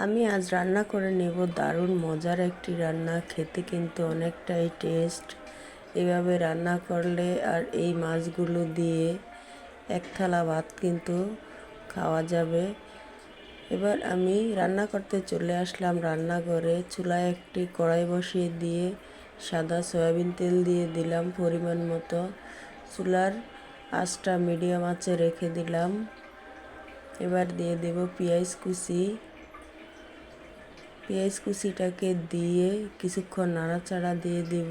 আমি আজ রান্না করে নেব দারুণ মজার একটি রান্না, খেতে কিন্তু অনেকটাই টেস্ট। এভাবে রান্না করলে আর এই মাছগুলো দিয়ে এক থালা ভাত কিন্তু খাওয়া যাবে। এবার আমি রান্না করতে চলে আসলাম রান্নাঘরে। চুলায় একটি কড়াই বসিয়ে দিয়ে সাদা সয়াবিন তেল দিয়ে দিলাম পরিমাণ মতো। চুলার আঁচটা মিডিয়াম আঁচে রেখে দিলাম। এবার দিয়ে দেব পেঁয়াজ কুচিটাকে দিয়ে কিছুক্ষণ নাড়াচাড়া দিয়ে দিব।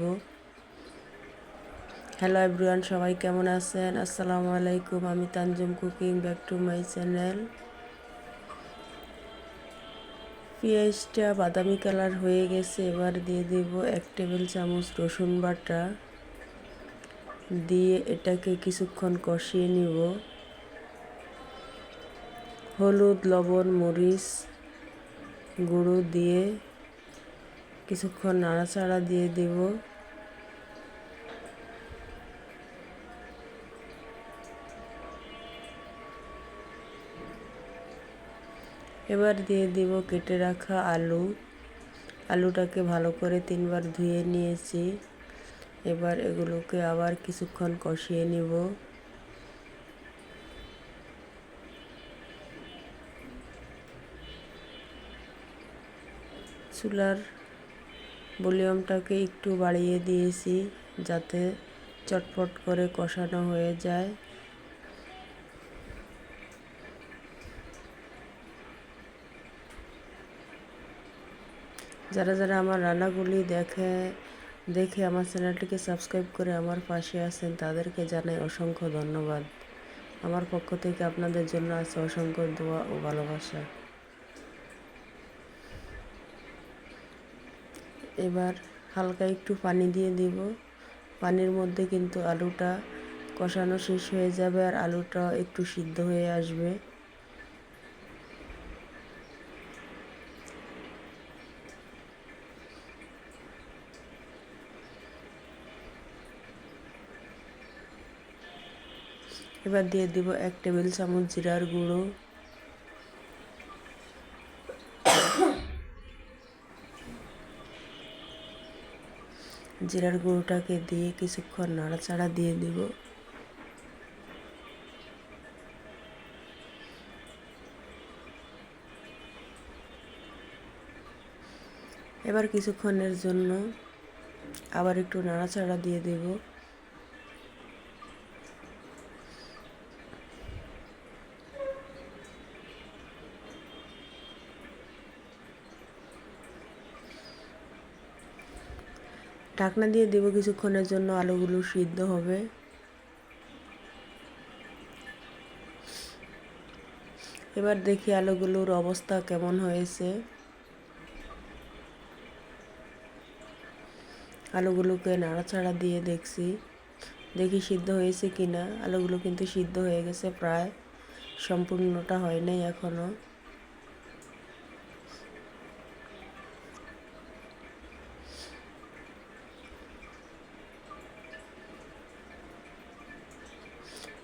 হ্যালো এভরিওয়ান, সবাই কেমন আছেন? আসসালামু আলাইকুম। আমি Tanjum cooking, back to my channel. পেঁয়াজটা বাদামি কালার হয়ে গেছে। এবার দিয়ে দেব 1 টেবিল চামচ রসুন বাটা, দিয়ে এটাকে কিছুক্ষণ কষিয়ে নিব। হলুদ, লবণ, মরিচ গুঁড়ো দিয়ে কিছুক্ষণ নাড়াচাড়া দিয়ে দেব। এবার দিয়ে দিব কেটে রাখা আলুটাকে ভালো করে 3 বার ধুয়ে নিয়েছি। এবার এগুলোকে আবার কিছুক্ষণ কষিয়ে নিব। চুলার ভলিউমটাকে একটু বাড়িয়ে দিয়েছি যাতে চটপট করে কষানো হয়ে যায়। যারা যারা আমার রান্নাগুলি দেখে আমার চ্যানেলটিকে সাবস্ক্রাইব করে আমার পাশে আছেন, তাদেরকে জানাই অসংখ্য ধন্যবাদ। আমার পক্ষ থেকে আপনাদের জন্য আছে অসংখ্য দোয়া ও ভালোবাসা। এবার হালকা একটু পানি দিয়ে দিব। পানির মধ্যে কিন্তু আলুটা কষানো শেষ হয়ে যাবে আর আলুটা একটু সিদ্ধ হয়ে আসবে। এবার দিয়ে দিব 1 টেবিল চামচ জিরার গুঁড়ো, জিরার গুঁড়োটাকে দিয়ে কিছুক্ষণ নাড়াচাড়া দিয়ে দিব। এবার কিছুক্ষণের জন্য আবার একটু নাড়াচাড়া দিয়ে দেব। ঢাকনা দিয়ে দেব কিছুক্ষণের জন্য, আলুগুলো সিদ্ধ হবে। এবার দেখি আলুগুলোর অবস্থা কেমন হয়েছে। আলুগুলোকে নাড়াচাড়া দিয়ে দেখি সিদ্ধ হয়েছে কিনা। আলুগুলো কিন্তু সিদ্ধ হয়ে গেছে, প্রায় সম্পূর্ণটা হয় নাই এখনো।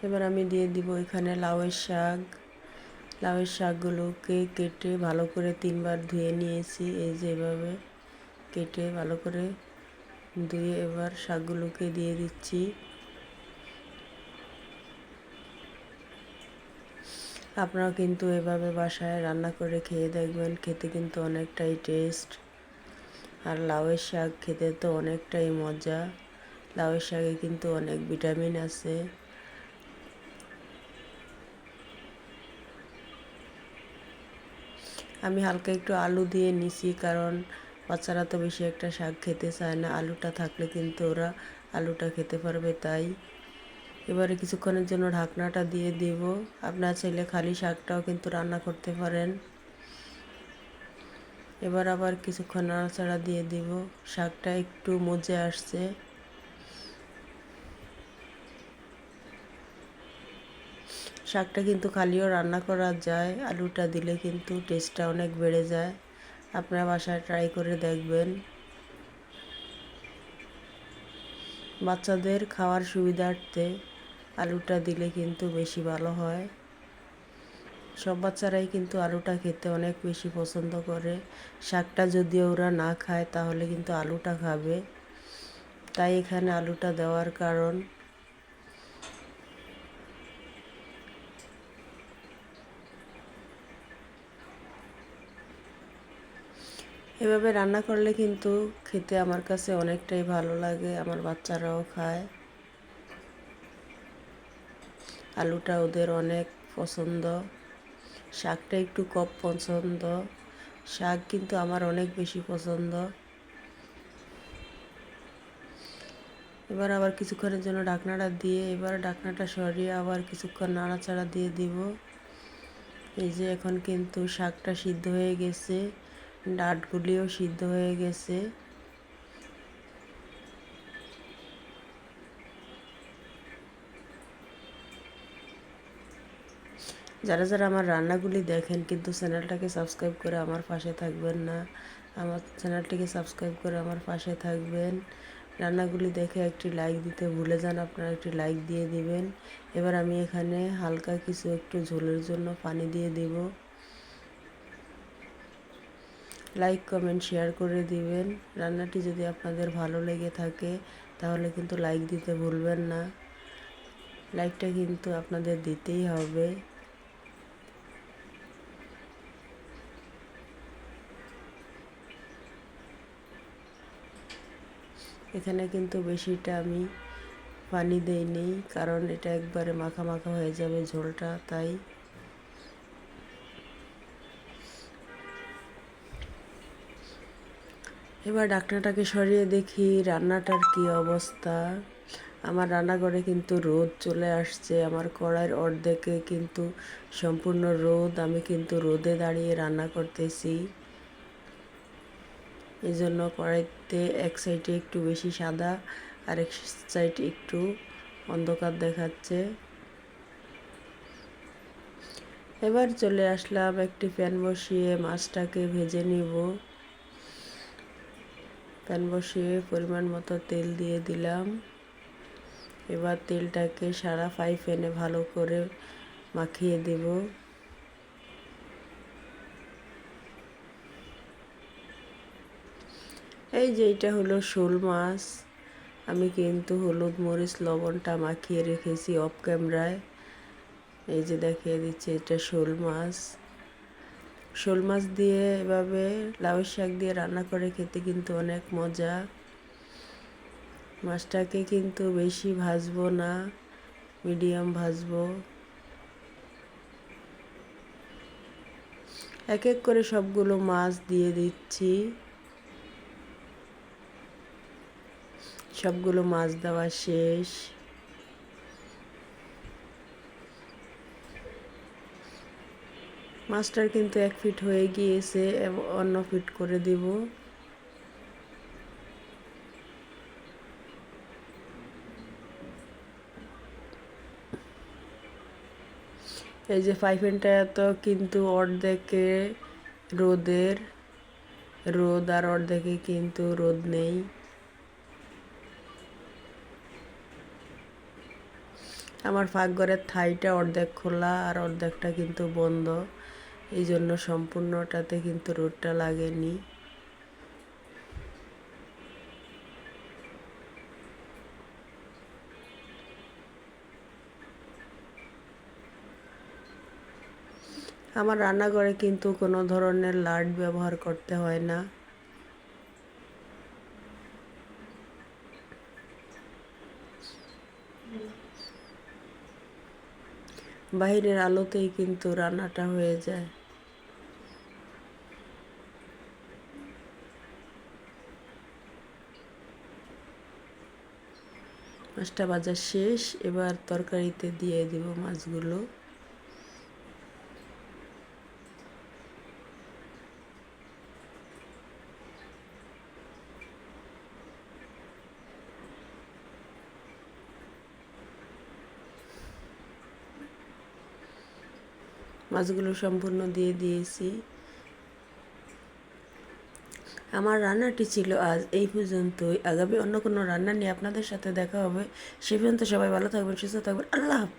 এবার আমি দিয়ে দিব এখানে লাউয়ের শাকগুলোকে কেটে ভালো করে 3 বার ধুয়ে নিয়েছি। এই যে এভাবে কেটে ভালো করে ধুয়ে এবার শাকগুলোকে দিয়ে দিচ্ছি। আপনারা কিন্তু এভাবে বাসায় রান্না করে খেয়ে দেখবেন, খেতে কিন্তু অনেকটাই টেস্ট। আর লাউয়ের শাক খেতে তো অনেকটাই মজা। লাউয়ের শাকে কিন্তু অনেক ভিটামিন আছে। আমি হালকা একটু আলু দিয়ে নিছি, কারণ বাচ্চারা তো বেশি একটা শাক খেতে চায় না। আলুটা থাকলে কিন্তু ওরা আলুটা খেতে পারবে, তাই। এবারে কিছুক্ষণের জন্য ঢাকনাটা দিয়ে দিব। আপনারা চাইলে খালি শাকটাও কিন্তু রান্না করতে পারেন। এবার আবার কিছুক্ষণ নাড়াচাড়া দিয়ে দিব। শাকটা একটু মজে আসছে। শাকটা কিন্তু খালিও রান্না করা যায়, আলুটা দিলে কিন্তু টেস্টটা অনেক বেড়ে যায়। আপনারা বাসায় ট্রাই করে দেখবেন। বাচ্চাদের খাওয়ার সুবিধার্থে আলুটা দিলে কিন্তু বেশি ভালো হয়। সব বাচ্চারাই কিন্তু আলুটা খেতে অনেক বেশি পছন্দ করে। শাকটা যদিও ওরা না খায় তাহলে কিন্তু আলুটা খাবে, তাই এখানে আলুটা দেওয়ার কারণ। এভাবে রান্না করলে কিন্তু খেতে আমার কাছে অনেকটাই ভালো লাগে, আমার বাচ্চারাও খায়। আলুটা ওদের অনেক পছন্দ, শাকটা একটু কম পছন্দ। শাক কিন্তু আমার অনেক বেশি পছন্দ। এবার আবার কিছুক্ষণের জন্য ঢাকনাটা দিয়ে এবার ঢাকনাটা সরিয়ে আবার কিছুক্ষণ নাড়াচাড়া দিয়ে দিব। এই যে এখন কিন্তু শাকটা সিদ্ধ হয়ে গেছে, ডাঁটগুলিও সিদ্ধ হয়ে গেছে। যারা যারা আমার রান্নাগুলি দেখেন কিন্তু চ্যানেলটাকে সাবস্ক্রাইব করে আমার পাশে থাকবেন না, আমার চ্যানেলটিকে সাবস্ক্রাইব করে আমার পাশে থাকবেন। রান্নাগুলি দেখে একটি লাইক দিতে ভুলে যান, আপনারা একটি লাইক দিয়ে দিবেন। এবার আমি এখানে হালকা কিছু একটু ঝোলের জন্য পানি দিয়ে দিব। লাইক কমেন্ট শেয়ার করে দিবেন। রান্নাটি যদি আপনাদের ভালো লেগে থাকে তাহলে কিন্তু লাইক দিতে ভুলবেন না, লাইকটা কিন্তু আপনাদের দিতেই হবে। এখানে কিন্তু বেশিটা আমি পানি দেইনি, কারণ এটা একবারে মাখা মাখা হয়ে যাবে ঝোলটা, তাই। এবার ঢাকনাটাকে সরিয়ে দেখি রান্নাটার কি অবস্থা। আমার রান্নাঘরে কিন্তু রোদ চলে আসছে, আমার কড়াইয়ের অর্ধেকে কিন্তু সম্পূর্ণ রোদ। আমি কিন্তু রোদে দাঁড়িয়ে রান্না করতেছি, এই জন্য কড়াইতে এক সাইডে একটু বেশি সাদা আর এক সাইডে একটু অন্ধকার দেখাচ্ছে। এবার চলে আসলাম একটি প্যান বসিয়ে মাছটাকে ভেজে নিব। প্যান বসিয়ে পরিমাণ মতো তেল দিয়ে দিলাম। এবার তেলটাকে সারা ফ্রাই প্যানে ভালো করে মাখিয়ে দেব। এই যে এটা হলো শোল মাছ, আমি কিন্তু হলুদ মরিচ লবণটা মাখিয়ে রেখেছি অফ ক্যামেরায়। এই যে দেখিয়ে দিচ্ছি, এটা শোল মাছ। শোল মাছ দিয়ে এভাবে লাউ শাক দিয়ে রান্না করে খেতে কিন্তু অনেক মজা। মাছটাকে কিন্তু বেশি ভাজবো না, মিডিয়াম ভাজবো। এক এক করে সবগুলো মাছ দিয়ে দিচ্ছি। সবগুলো মাছ দেওয়া শেষ। মাছটার কিন্তু এক ফিট হয়ে গিয়েছে, অন্য ফিট করে দিব। এই যে ফ্রাই প্যানটা তো কিন্তু অর্ধেকে রোদ আর অর্ধেকে কিন্তু রোদ নেই। আমার পাকঘরের থাইটা অর্ধেক খোলা আর অর্ধেকটা কিন্তু বন্ধ, এই জন্য সম্পূর্ণটাতে কিন্তু রোদটা লাগেনি। আমার রান্নাঘরে কিন্তু কোনো ধরনের লাইট ব্যবহার করতে হয় না। বাইরের আলোতেই কিন্তু রান্নাটা হয়ে যায়। মাছটা ভাজা শেষ, এবার তরকারিতে দিয়ে দিব মাছগুলো। মাছগুলো সম্পূর্ণ দিয়ে দিয়েছি। আমার রান্নাটি ছিল আজ এই পর্যন্তই। আগামী অন্য কোনো রান্না নিয়ে আপনাদের সাথে দেখা হবে। সে পর্যন্ত সবাই ভালো থাকবেন, সুস্থ থাকবেন। আল্লাহ হাফেজ।